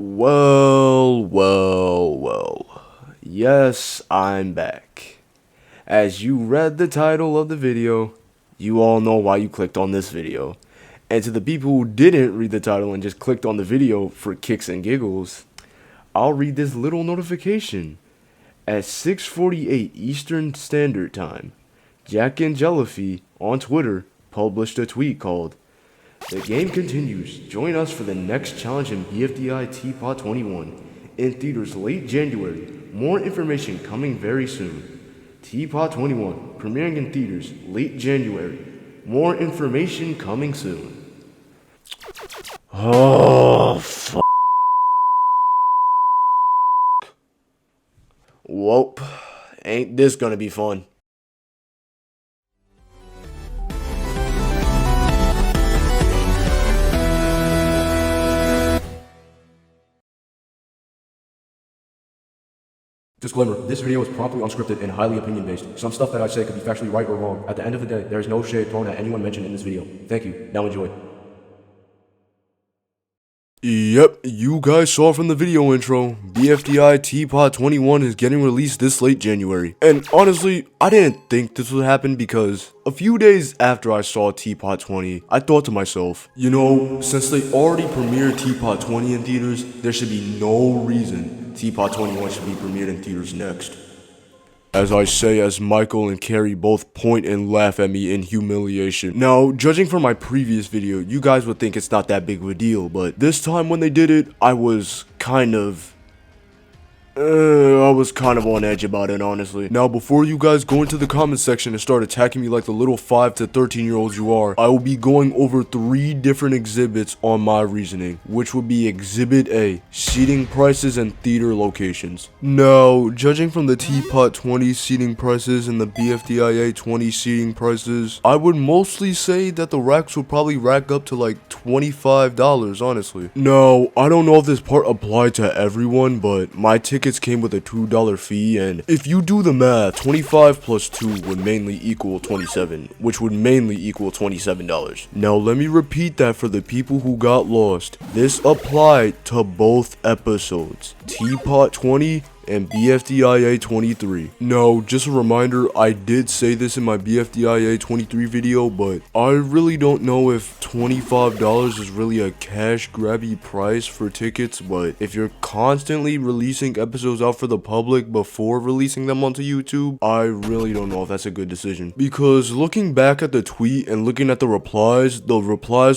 Well. Yes, I'm back. As you read the title of the video, you all know why you clicked on this video. And to the people who didn't read the title and just clicked on the video for kicks and giggles, I'll read this little notification. At 6:48 Eastern Standard Time, jacknjellify on Twitter published a tweet called, "The game continues. Join us for the next challenge in BFDI Teapot 21 in theaters late January. More information coming very soon. Teapot 21 premiering in theaters late January. More information coming soon." Oh, fuck. Whoop. Ain't this gonna be fun. Disclaimer, this video is promptly unscripted and highly opinion-based. Some stuff that I say could be factually right or wrong. At the end of the day, there is no shade thrown at anyone mentioned in this video. Thank you. Now enjoy. Yep, you guys saw from the video intro, BFDI Teapot 21 is getting released this late January. And honestly, I didn't think this would happen because a few days after I saw Teapot 20, I thought to myself, you know, since they already premiered Teapot 20 in theaters, there should be no reason Teapot 21 should be premiered in theaters next. As I say as Michael and Cary both point and laugh at me in humiliation. Now, judging from my previous video, you guys would think it's not that big of a deal, but this time when they did it, I was kind of on edge about it, honestly. Now, before you guys go into the comment section and start attacking me like the little 5 to 13-year-olds you are, I will be going over 3 different exhibits on my reasoning, which would be Exhibit A, seating prices and theater locations. Now, judging from the Teapot 20 seating prices and the BFDIA 20 seating prices, I would mostly say that the racks would probably rack up to like $25, honestly. Now, I don't know if this part applied to everyone, but my tickets came with a $2 fee, and if you do the math, 25 plus 2 would mainly equal 27, which would mainly equal $27. Now let me repeat that for the people who got lost. This applied to both episodes, Teapot 20 and BFDIA 23. Now, just a reminder, I did say this in my BFDIA 23 video, but I really don't know if $25 is really a cash grabby price for tickets, but if you're constantly releasing episodes out for the public before releasing them onto YouTube, I really don't know if that's a good decision. Because looking back at the tweet and looking at the replies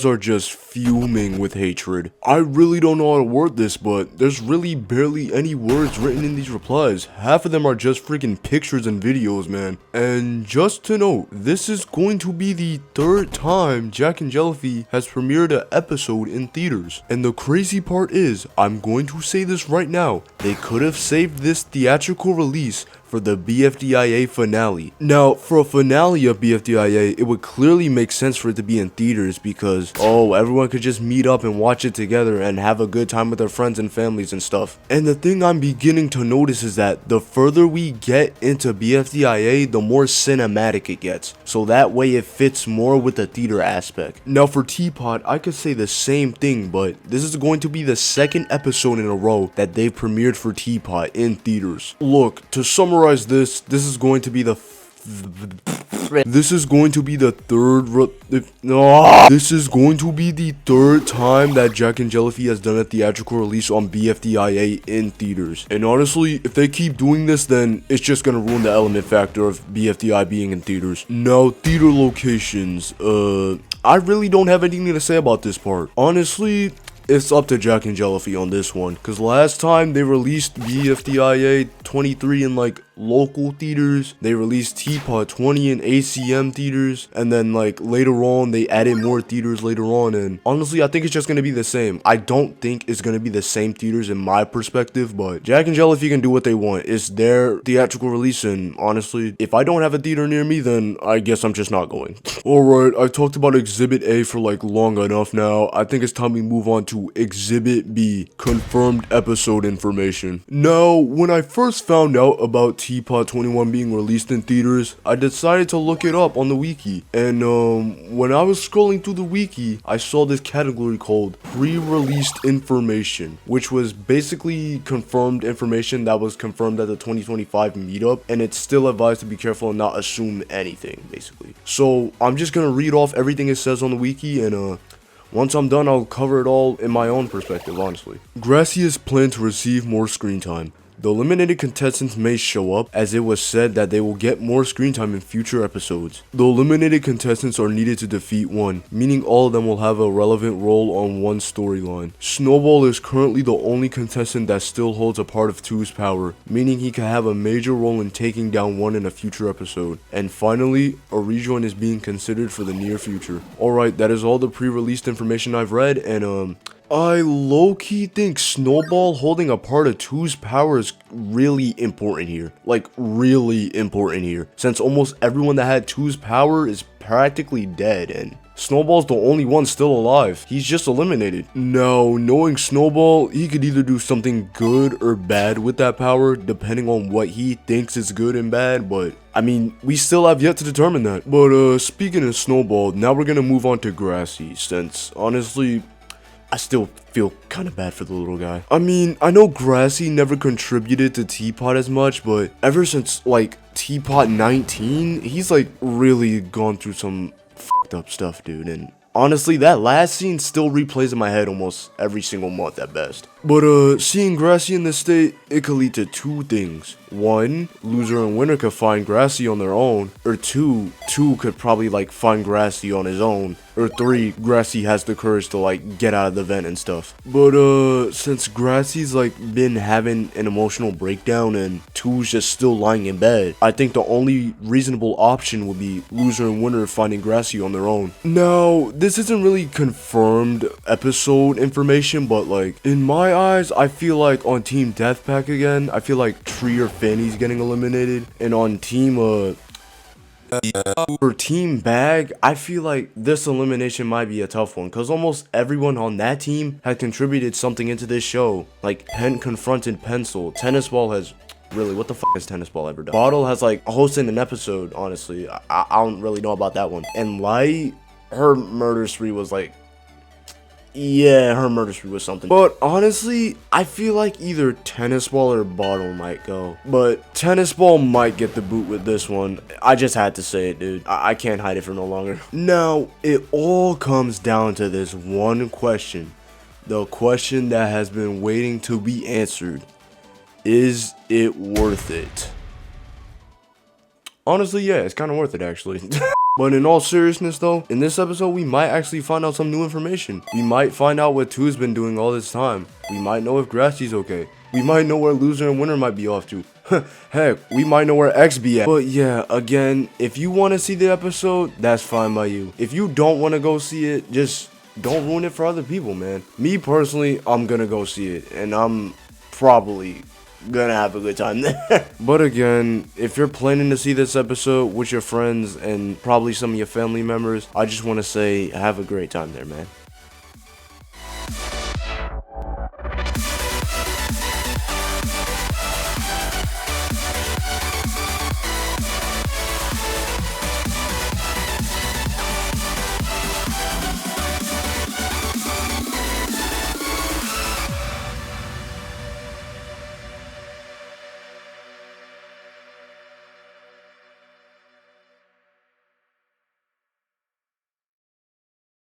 are just fuming with hatred. I really don't know how to word this, but there's really barely any words written in these replies. Half of them are just freaking pictures and videos, man. And just to note, this is going to be the 3rd time jacknjellify has premiered an episode in theaters. And the crazy part is, I'm going to say this right now, they could have saved this theatrical release for the BFDIA finale. Now, for a finale of BFDIA, it would clearly make sense for it to be in theaters because, oh, everyone could just meet up and watch it together and have a good time with their friends and families and stuff. And the thing I'm beginning to notice is that the further we get into BFDIA, the more cinematic it gets. So that way it fits more with the theater aspect. Now for Teapot, I could say the same thing, but this is going to be the 2nd episode in a row that they've premiered for Teapot in theaters. Look, to summarize this is going to be the third time that jacknjellify has done a theatrical release on BFDIA in theaters. And honestly, if they keep doing this, then it's just gonna ruin the element factor of BFDI being in theaters. Now, theater locations. I really don't have anything to say about this part. Honestly, it's up to jacknjellify on this one, because last time they released BFDIA 23 in like local theaters, they released Teapot 20 in ACM theaters, and then like later on they added more theaters later on, and honestly I think it's just gonna be the same. I don't think it's gonna be the same theaters in my perspective, but jacknjellify can do what they want. It's their theatrical release, and honestly, if I don't have a theater near me, then I guess I'm just not going. Alright, I've talked about Exhibit A for like long enough now. I think it's time we move on to Exhibit B, confirmed episode information. Now, when I first found out about Teapot 21 being released in theaters, I decided to look it up on the wiki. And when I was scrolling through the wiki, I saw this category called pre-released information, which was basically confirmed information that was confirmed at the 2025 meetup, and it's still advised to be careful and not assume anything, basically. So I'm just gonna read off everything it says on the wiki, and once I'm done, I'll cover it all in my own perspective, honestly. Gracie is planned to receive more screen time. The eliminated contestants may show up, as it was said that they will get more screen time in future episodes. The eliminated contestants are needed to defeat one, meaning all of them will have a relevant role on one storyline. Snowball is currently the only contestant that still holds a part of 2's power, meaning he can have a major role in taking down one in a future episode. And finally, a rejoin is being considered for the near future. Alright, that is all the pre-released information I've read, and I low-key think Snowball holding a part of 2's power is really important here. Like, really important here. Since almost everyone that had 2's power is practically dead, and Snowball's the only one still alive. He's just eliminated. Now, knowing Snowball, he could either do something good or bad with that power, depending on what he thinks is good and bad, but I mean, we still have yet to determine that. But speaking of Snowball, now we're gonna move on to Gracie, since honestly, I still feel kind of bad for the little guy. I mean, I know Gracie never contributed to Teapot as much, but ever since, like, Teapot 19, he's, like, really gone through some fucked up stuff, dude, and honestly, that last scene still replays in my head almost every single month at best. But seeing Gracie in this state, it could lead to two things. One, loser and winner could find Gracie on their own, or two could probably like find Gracie on his own, or three, Gracie has the courage to like get out of the vent and stuff. But since Gracie's like been having an emotional breakdown and two's just still lying in bed, I think the only reasonable option would be loser and winner finding Gracie on their own. Now, this isn't really confirmed episode information, but like in my eyes, I feel like on Team Death Pack again, I feel like Tree or Fanny's getting eliminated, and on Team for Team Bag, I feel like this elimination might be a tough one, because almost everyone on that team had contributed something into this show. Like, Pen confronted Pencil, Tennis Ball has... Really, what the fuck has Tennis Ball ever done? Bottle has, like, hosted an episode, honestly. I don't really know about that one. And Light, her murder spree was, like... Yeah, her murder spree was something. But honestly, I feel like either Tennis Ball or Bottle might go. But Tennis Ball might get the boot with this one. I just had to say it, dude. I can't hide it for no longer. Now, it all comes down to this one question. The question that has been waiting to be answered. Is it worth it? Honestly, yeah, it's kind of worth it, actually. But in all seriousness though, in this episode we might actually find out some new information. We might find out what 2's been doing all this time. We might know if Gracie's okay. We might know where loser and winner might be off to. Heck, we might know where X be at. But yeah, again, if you want to see the episode, that's fine by you. If you don't want to go see it, just don't ruin it for other people, man. Me personally, I'm gonna go see it, and I'm probably gonna have a good time there. But again, if you're planning to see this episode with your friends and probably some of your family members, I just want to say have a great time there, man.